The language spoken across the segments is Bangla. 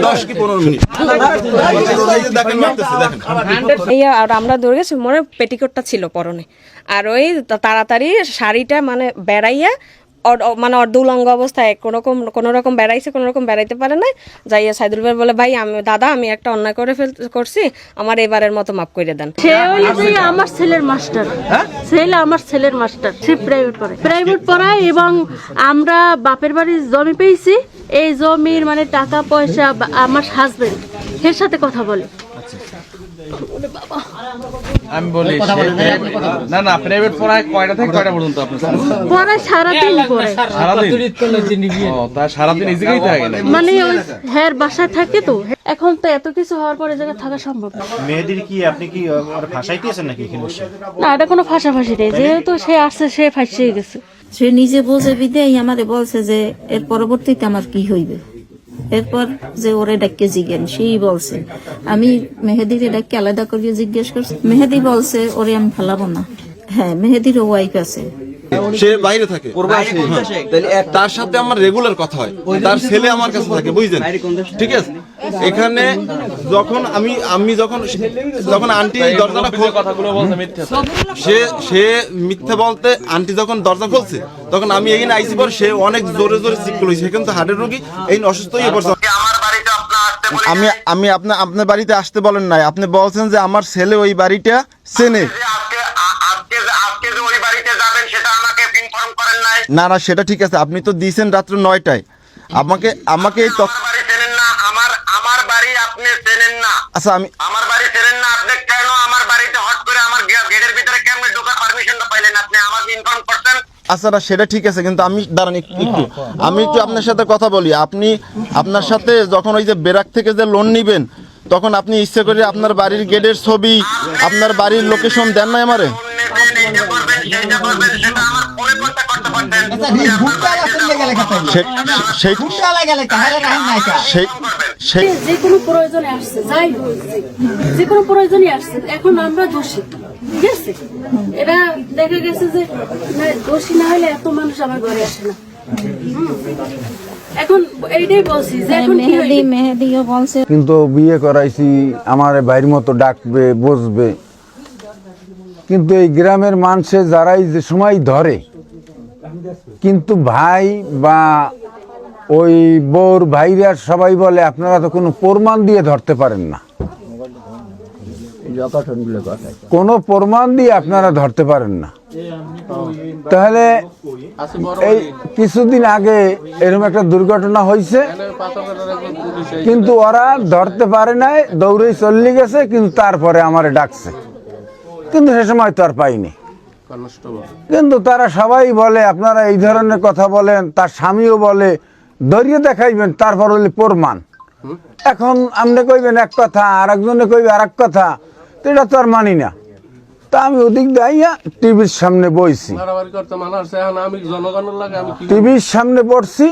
10 কি 15 মিনিট এই আর আমরা দৌড়ে গেছি, মনে পেটিকোটটা ছিল পরনে, আর ওই তাড়াতাড়ি শাড়িটা মানে বেড়াইয়া মানে অর্ধউলঙ্গ অবস্থায় কোনো রকম বেড়াইছে, কোনো রকম বেড়াইতে পারে না। যাইয়া সাইদুল ভাই বলে, ভাই দাদা আমি একটা অন্যায় করছি, আমার এবারের মতো মাফ করে দেন। সে হইছে আমার ছেলের মাস্টার, ছেলে আমার ছেলের মাস্টার, সে প্রাইভেট পড়ায় এবং আমরা বাপের বাড়ির জমি পেয়েছি, এই জমির মানে টাকা পয়সা আমার হাজবেন্ড এর সাথে কথা বলে। আমি বলি না না প্রাইভেট পড়ায় কয়টা থেকে কয়টা পর্যন্ত আপনার পড়ায় সারাদিন পড়ে, সারাদিন ইজিগাই থাকে না মানে হ্যাঁ বাসায় থাকে তো। এখন তো এত কিছু হওয়ার পরে জায়গা থাকা সম্ভব না। মেয়েদের কি আপনি কি ফাঁসাইতেছেন নাকি এখানে? না, এটা কোনো ফাঁসাফাঁসি নেই, যেহেতু সে আসছে সে ফাঁসিয়ে গেছে। সে নিজে বোঝে বিদেই আমারে বলছে যে এর পরবর্তীতে আমার কি হইবে। এরপর যে ওরে ডাক্কে জিজ্ঞেন, সেই বলছে আমি মেহেদির ডাক্কে আলাদা করিয়ে জিজ্ঞেস করছি। মেহেদি বলছে ওরে আমি ফেলাবো না। হ্যাঁ, মেহেদিরও ওয়াইফ আছে, সে বাইরে থাকে, তার সাথে আমার রেগুলার কথা হয়, তার ছেলে আমার কাছে থাকে, বুঝলেন? ঠিক আছে, এখানে যখন আমি যখন আন্টি দরজাটা কথাগুলো বলতে মিথ্যা, সে মিথ্যা বলতে আন্টি যখন দরজা খুলছে তখন আমি এখানে আইসি পর সে অনেক জোরে জোরে চিৎকার হয়েছে, সে কিন্তু হার্টের রোগী, এই অসুস্থ হয়ে পড়ছে। আমি আপনার বাড়িতে আসতে বলেন নাই, আপনি বলছেন যে আমার ছেলে ওই বাড়িটা চেনে। না না, সেটা ঠিক আছে, আপনি তো দিয়েছেন রাত্র 9টায় আমাকে এই আমার বাড়ি আপনি চেনেন না। আচ্ছা, আমার বাড়ি চেনেন না, আপনি কেন আমার বাড়িতে হট করে আমার গেটের ভিতরে কেমনে ঢোকার পারমিশনটা পাইলেন? আপনি আমাকে ইনফর্ম করতেন। আচ্ছা না, সেটা ঠিক আছে, কিন্তু আমি দাঁড়ান আমি একটু আপনার সাথে কথা বলি। আপনার সাথে যখন ওই যে বেরাক থেকে যে লোন নিবেন তখন আপনি ইচ্ছে করে আপনার বাড়ির গেটের ছবি, আপনার বাড়ির লোকেশন দেন নাই আমারে? যে কোনো প্রয়োজনে আসছে, যাই হয়েছে যে কোনো প্রয়োজনে আসছে, এখন আমরা দোষী। ঠিক আছে, এরা দেখা গেছে যে দোষী না হলে এত মানুষ আমার ঘরে আসে না। এখন এইটাই বলছি যে এখন মেহেদিও বলছে কিন্তু বিয়ে করাইছি, আমার ভাইয়ের মতো ডাকবে বসবে, কিন্তু এই গ্রামের মানুষে যারাই যে সময় ধরে, কিন্তু ভাই বা ওই বউর ভাইরা সবাই বলে আপনারা তো কোনো প্রমাণ দিয়ে ধরতে পারেন না, কোনো প্রমাণ দিয়ে আপনারা ধরতে পারেন না। তাহলে এই কিছুদিন আগে এরকম একটা দুর্ঘটনা হয়েছে, কিন্তু ওরা ধরতে পারে নাই, দৌড়েই চলে গেছে, কিন্তু তারপরে আমারে ডাকছে, কিন্তু সে সময় তো আর পাইনি। কিন্তু তারা সবাই বলে আপনারা এই ধরনের কথা বলেন, তার স্বামীও বলে ধরিয়ে দেখাইবেন, তারপর হলে প্রমাণ। এখন আপনি কইবেন এক কথা, আর একজনে কইবে আর এক কথা, তো এটা তো আর মানি না। তা আমি ওদিক দাইয়া টিভির সামনে বইছি, টিভির সামনে পড়ছি,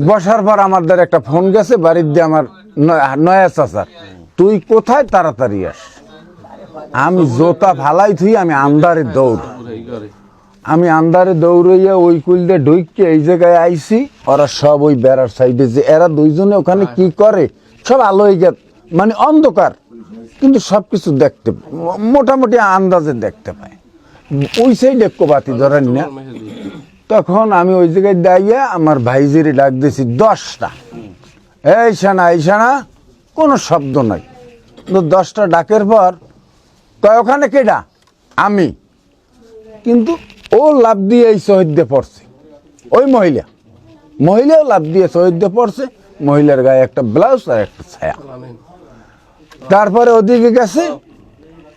বসার পর আমার দ্বারা একটা ফোন গেছে বাড়ির দিয়ে আমার নয়া চাচার, তুই কোথায়, তাড়াতাড়ি আস। আমি জোতা ফালাই থুই, আমি আন্দারে দৌড়াইয়া ওই কুল দিয়ে ঢুকে এই জায়গায় আইছি। ওরা সব ওই বেড়ার সাইডে, যে এরা দুইজনে ওখানে কি করে, সব আলো হয়ে গেছে, মানে অন্ধকার, কিন্তু সবকিছু দেখতে মোটামুটি আন্দাজে দেখতে পায়। ওই সাইডে বাতি ধরেন না। তখন আমি ওই জায়গায় দাঁড়িয়ে আমার ভাইজিরে ডাক দিয়েছি 10টা, এই সানা, কোনো শব্দ নাই। 10টা ডাকের পর কয় ওখানে কেডা? আমি। কিন্তু ও লাভ দিয়ে এই শহীদে পড়ছে, ওই মহিলাও লাভ দিয়ে শহীদে পড়ছে, মহিলার গায়ে একটা ব্লাউজ আর একটা ছায়া। তারপরে ওদিকে গেছে,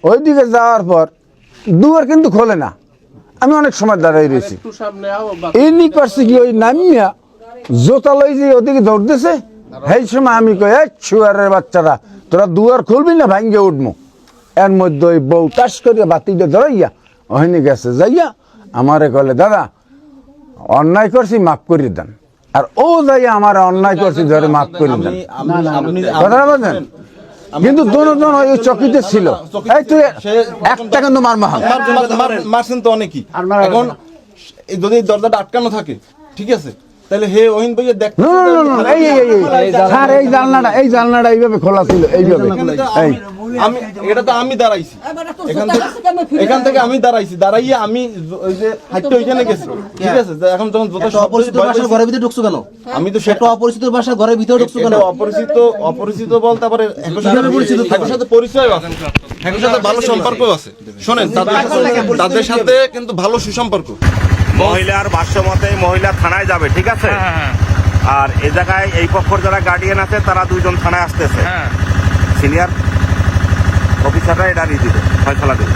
ওইদিকে যাওয়ার পর দুয়ার কিন্তু খোলে না, আমি অনেক সময় দাঁড়াই রয়েছি। এমনি করছে কি, ওই নামিয়া জোতা লই যে ওদিকে দৌড়তেছে, সেই সময় আমি কই শুয়ারের বাচ্চারা তোরা দুয়ার খুলবি না, ভাঙ্গে উঠবো। এর মধ্যে ওই বউ টাস করিয়া বাতিটা ধরাইয়া ওখানে গেছে, যাইয়া আমারে কলে দাদা অন্যায় করছি মাফ করিয়ে দেন, আর ও যাইয়া আমার অন্যায় করছি ধরে মাফ করে দেন। কথা বলছেন, কিন্তু দুজন ওই চকিতে ছিল। এই তুই একটা কিন্তু মারছেন তো অনেকই। এখন যদি দরজাটা আটকানো থাকে, ঠিক আছে, তাহলে হে ওহিন ভাইয়া দেখতে না না না না, এই স্যার এই জানলাটা এইভাবে খোলা ছিল এইভাবে এই আমি এটা তো আমি দাঁড়াইছি এখান থেকে আমি দাঁড়াইয়া আমি ওই যে হাইটটা ওইখানে গেছি, ঠিক আছে? যে এখন যখন যত অপরিচিত ভাষা ঘরের ভিতরে ঢুকছো কেন? আমি তো একটা অপরিচিত ভাষা ঘরের ভিতরে ঢুকছো কেন? এটা অপরিচিত বলতে আবার একর সাথে পরিচয় আছে, একর সাথে ভালো সম্পর্ক আছে। শোনেন, তাদের সাথে কিন্তু ভালো সুসম্পর্ক। মহিলার ভাষ্য মতে মহিলা থানায় যাবে, ঠিক আছে? আর এ জায়গায় এই পক্ষের যারা গার্ডিয়ান আছে তারা 2 জন থানায় আসতেছে, সিনিয়র অফিসাররা এটা দিবে, ফয়সালা দিবে।